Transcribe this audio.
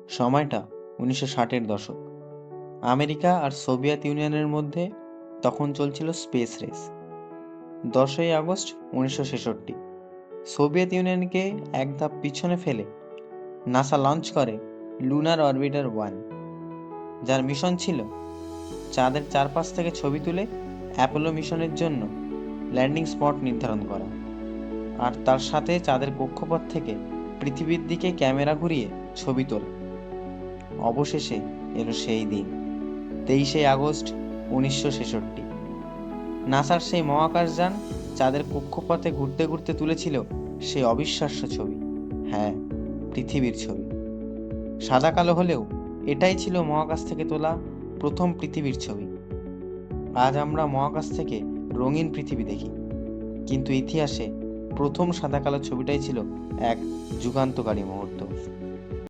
সময়টা 1960-এর দশক। আমেরিকা আর সোভিয়েত ইউনিয়নের মধ্যে তখন চলছিল স্পেস রেস। 10ই আগস্ট 1966 সোভিয়েত ইউনিয়নকে এক ধাপ পিছনে ফেলে নাসা লঞ্চ করে লুনার অরবিটার 1, যার মিশন ছিল চাঁদের চারপাশ থেকে ছবি তুলে অ্যাপোলো মিশনের জন্য ল্যান্ডিং স্পট নির্ধারণ করা, আর তার সাথে চাঁদের কক্ষপথ থেকে পৃথিবীর দিকে ক্যামেরা ঘুরিয়ে ছবি তোলা। অবশেষে এলো সেই দিন, 23শে আগস্ট 1966। নাসার সেই মহাকাশযান চাঁদের কক্ষপথে ঘুরতে ঘুরতে তুলেছিল সেই অবিশ্বাস্য ছবি। হ্যাঁ, পৃথিবীর ছবি। সাদা কালো হলেও এটাই ছিল মহাকাশ থেকে তোলা প্রথম পৃথিবীর ছবি। আজ আমরা মহাকাশ থেকে রঙিন পৃথিবী দেখি, কিন্তু ইতিহাসে প্রথম সাদা কালো ছবিটাই ছিল এক যুগান্তকারী মুহূর্ত।